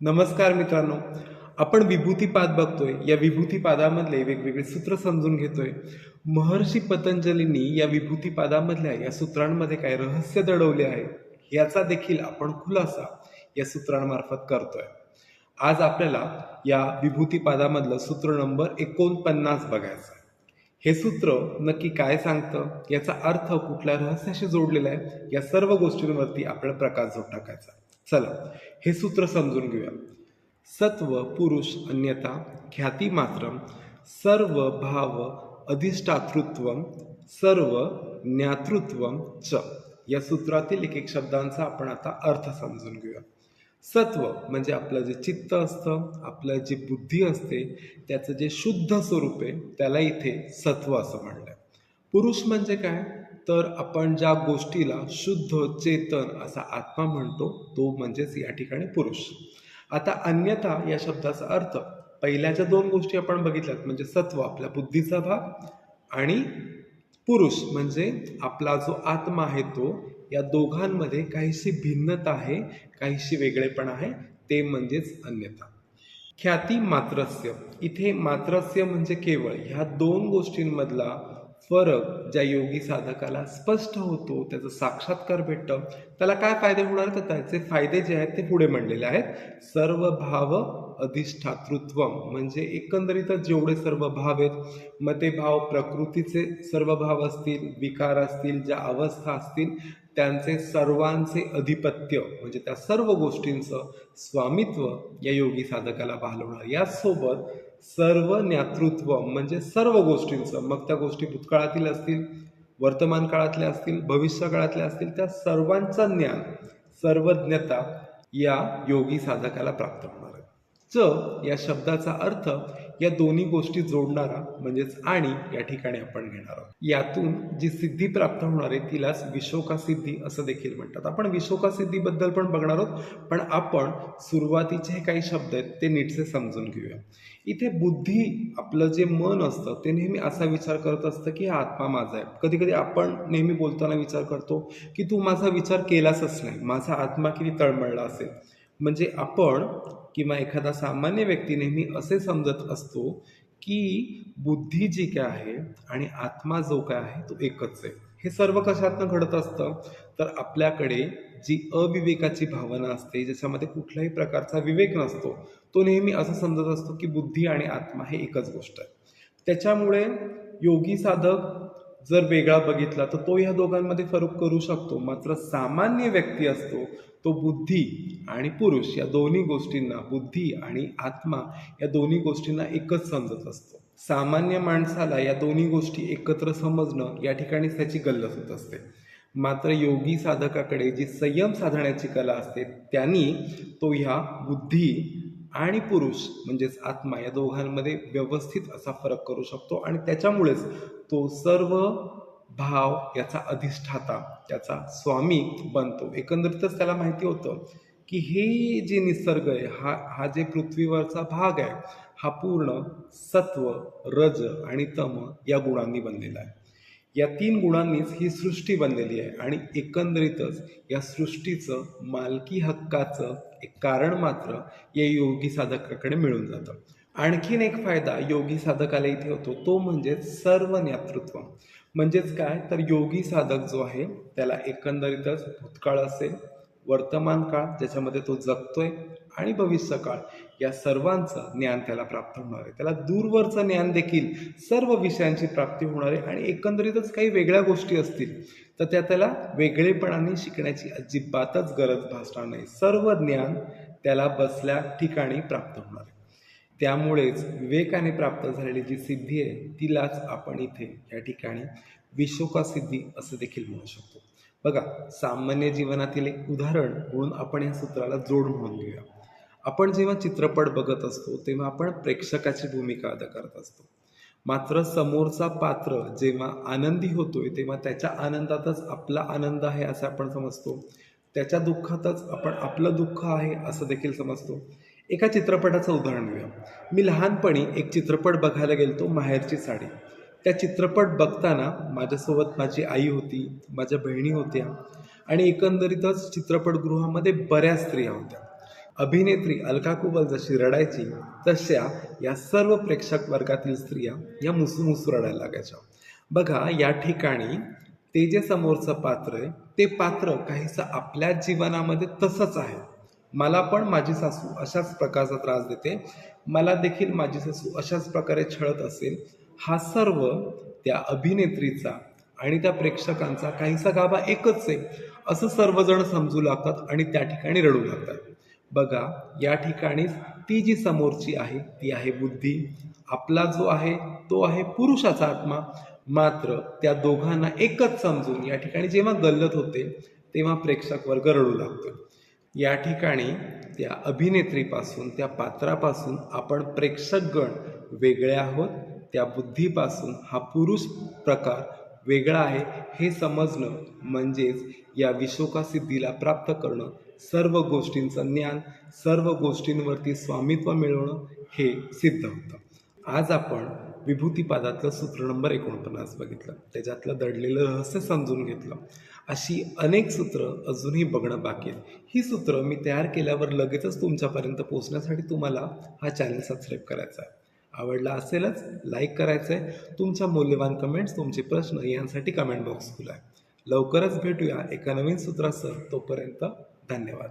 नमस्कार मित्रांनो. आपण विभूतिपाद बघतोय. या विभूतिपादामधले वेगवेगळे सूत्र समजून घेतोय. महर्षी पतंजलींनी या विभूतिपादामधल्या या सूत्रांमध्ये काय रहस्य दडवले आहे याचा देखील आपण खुलासा या सूत्रांमार्फत करतोय. आज आपल्याला या विभूतिपादामधलं सूत्र नंबर 49 बघायचं आहे. हे सूत्र नक्की काय सांगतं, याचा अर्थ कुठल्या रहस्याशी जोडलेला आहे, या सर्व गोष्टींवरती आपल्याला प्रकाश टाकायचा. चला हे सूत्र समजून घेऊया. सत्व पुरुष अन्यथा ख्याती मात्रम सर्व भाव अधिष्ठातृत्वम सर्व ज्ञातृत्वम च. या सूत्रातील एक एक शब्दांचा आपण आता अर्थ समजून घेऊया. सत्व म्हणजे आपलं जे चित्त असतं, आपलं जी बुद्धी असते, त्याचं जे शुद्ध स्वरूप आहे त्याला इथे सत्व असं म्हणलंय. पुरुष म्हणजे काय, तर आपण ज्या गोष्टीला शुद्ध चेतन असा आत्मा म्हणतो तो म्हणजेच या ठिकाणी पुरुष. आता अन्यथा या शब्दाचा अर्थ पहिल्या ज्या दोन गोष्टी आपण बघितल्यात म्हणजे सत्व आपल्या बुद्धीचा भाग आणि पुरुष म्हणजे आपला जो आत्मा आहे तो, या दोघांमध्ये काहीशी भिन्नता आहे, काहीशी वेगळेपण आहे, ते म्हणजेच अन्यथा. ख्याती मात्रस्य, इथे मात्रस्य म्हणजे केवळ, ह्या दोन गोष्टींमधला फरक ज्या योगी साधकाला स्पष्ट होतो, त्याचा साक्षात्कार भेटतं, त्याला काय फायदे होणार, तर त्याचे फायदे जे आहेत ते पुढे म्हणलेले आहेत. सर्व भाव अधिष्ठातृत्व म्हणजे एकंदरीतच जेवढे सर्व भाव आहेत, मग ते भाव प्रकृतीचे सर्व भाव असतील, विकार असतील, ज्या अवस्था असतील, त्यांचे सर्वांचे अधिपत्य म्हणजे त्या सर्व गोष्टींचं स्वामित्व या योगी साधकाला भालवणार. याचसोबत सर्व ज्ञातृत्व म्हणजे सर्व गोष्टींचं, मग त्या गोष्टी भूतकाळातील असतील, वर्तमान काळातल्या असतील, भविष्य काळातल्या असतील, त्या सर्वांचं ज्ञान, सर्वज्ञता या योगी साधकाला प्राप्त होणार आहे. च या शब्दाचा अर्थ या दोन्ही गोष्टी जोडणारा म्हणजेच आणि या ठिकाणी आपण घेणार आहोत. यातून जी सिद्धी प्राप्त होणार आहे तिलाच विशोका सिद्धी असं देखील म्हणतात. आपण विशोका सिद्धीबद्दल पण बघणार आहोत, पण आपण सुरुवातीचे काही शब्द आहेत ते नीटसे समजून घेऊया. इथे बुद्धी आपलं जे मन असतं ते नेहमी असा विचार करत असतं की हा आत्मा माझा आहे. कधी कधी आपण नेहमी बोलताना विचार करतो की तू माझा विचार केलाच नाही, माझा आत्मा किती तळमळला असेल. म्हणजे आपण किंवा एखादा सामान्य व्यक्ती नेहमी असे समजत असतो की बुद्धी जी काय आहे आणि आत्मा जो काय आहे तो एकच आहे. हे सर्व कशातनं घडत असतं, तर आपल्याकडे जी अविवेकाची भावना असते, ज्याच्यामध्ये कुठल्याही प्रकारचा विवेक नसतो, तो नेहमी असं समजत असतो की बुद्धी आणि आत्मा हे एकच गोष्ट आहे. त्याच्यामुळे योगी साधक जर वेगळा बघितला तर तो ह्या दोघांमध्ये फरक करू शकतो. मात्र सामान्य व्यक्ती असतो तो बुद्धी आणि पुरुष या दोन्ही गोष्टींना, बुद्धी आणि आत्मा या दोन्ही गोष्टींना एकच समजत असतो. सामान्य माणसाला या दोन्ही गोष्टी एकत्र समजणं या ठिकाणीच त्याची गल्लत होत असते. मात्र योगी साधकाकडे जी संयम साधण्याची कला असते त्यांनी तो ह्या बुद्धी आणि पुरुष म्हणजेच आत्मा या दोघांमध्ये व्यवस्थित असा फरक करू शकतो आणि त्याच्यामुळेच तो सर्व भाव याचा अधिष्ठाता, त्याचा स्वामी बनतो. एकंदरीतच त्याला माहिती होतं की हे जे निसर्ग आहे, हा जे पृथ्वीवरचा भाग आहे, हा पूर्ण सत्व, रज आणि तम या गुणांनी बनलेला आहे. या तीन गुणांनीच ही सृष्टी बनलेली आहे आणि एकंदरीतच या सृष्टीचं मालकी हक्काचं एक कारण मात्र या योगी साधकाकडे मिळून जातं. आणखीन एक फायदा योगी साधकाला इथे होतो तो म्हणजे सर्व ज्ञातृत्व. म्हणजेच काय, तर योगी साधक जो आहे त्याला एकंदरीतच भूतकाळ असेल, वर्तमान काळ ज्याच्यामध्ये तो जगतोय आणि भविष्य काळ या सर्वांचं ज्ञान त्याला प्राप्त होणार आहे. त्याला दूरवरचं ज्ञान देखील सर्व विषयांची प्राप्ती होणार आहे आणि एकंदरीतच काही वेगळ्या गोष्टी असतील तर त्याला वेगळेपणाने शिकण्याची अजिबातच गरज भासणार नाही. सर्व ज्ञान त्याला बसल्या ठिकाणी प्राप्त होणार आहे. त्यामुळेच विवेकाने प्राप्त झालेली जी सिद्धी आहे तिलाच आपण इथे या ठिकाणी विशोका सिद्धी असं देखील म्हणू शकतो. बघा, सामान्य जीवनातील एक उदाहरण म्हणून आपण या सूत्राला जोड म्हणून घेऊया. आपण जेव्हा चित्रपट बघत असतो तेव्हा आपण प्रेक्षकाची भूमिका अदा करत असतो. मात्र समोरचा पात्र जेव्हा आनंदी होतोय तेव्हा त्याच्या आनंदातच आपला आनंद आहे असं आपण समजतो, त्याच्या दुःखातच आपण आपलं दुःख आहे असं देखील समजतो. एका चित्रपटाचं उदाहरण घेऊया. मी लहानपणी एक चित्रपट बघायला गेलतो, माहेरची साडी. त्या चित्रपट बघताना माझ्यासोबत माझी आई होती, माझ्या बहिणी होत्या आणि एकंदरीतच चित्रपटगृहामध्ये बऱ्याच स्त्रिया होत्या. अभिनेत्री अलका कुबल जशी रडायची तशा या सर्व प्रेक्षक वर्गातील स्त्रिया या मुसूमुसू रडायला लागायच्या. बघा या ठिकाणी ते जे समोरचं पात्र आहे ते पात्र काहीसं आपल्या जीवनामध्ये तसंच आहे. मला पण माझी सासू अशाच प्रकारचा त्रास देते, मला देखील माझी सासू अशाच प्रकारे छळत असेल. हा सर्व त्या अभिनेत्रीचा आणि त्या प्रेक्षकांचा काहीसा गाभा एकच आहे असं सर्वजण समजू लागतात आणि त्या ठिकाणी रडू लागतात. बघा या ठिकाणी ती जी समोरची आहे ती आहे बुद्धी, आपला जो आहे तो आहे पुरुषाचा आत्मा. मात्र त्या दोघांना एकच समजून या ठिकाणी जेव्हा गल्लत होते तेव्हा प्रेक्षक वर्ग रडू लागतो. या ठिकाणी त्या अभिनेत्रीपासून त्या पात्रापासून आपण प्रेक्षकगण वेगळे आहोत, त्या बुद्धीपासून हा पुरुष प्रकार वेगळा आहे हे समजणं म्हणजेच या विशोकासिद्धीला प्राप्त करणं, सर्व गोष्टींचं ज्ञान, सर्व गोष्टींवरती स्वामित्व मिळवणं हे सिद्ध होतं. आज आपण विभूतिपादातलं सूत्र नंबर 49 बघितलं, त्याच्यातलं दडलेलं रहस्य समजून घेतलं. अशी अनेक सूत्र अजूनही बघणं बाकी आहे. ही सूत्र मी तयार केल्यावर लगेचच तुमच्यापर्यंत पोहोचण्यासाठी तुम्हाला हा चॅनल सबस्क्राईब करायचा आहे. आवडला असेलच लाईक करायचं आहे. तुमच्या मौल्यवान कमेंट्स, तुमचे प्रश्न यांसाठी कमेंट बॉक्स खुला आहे. लवकरच भेटूया एका नवीन सूत्रासह. तोपर्यंत धन्यवाद.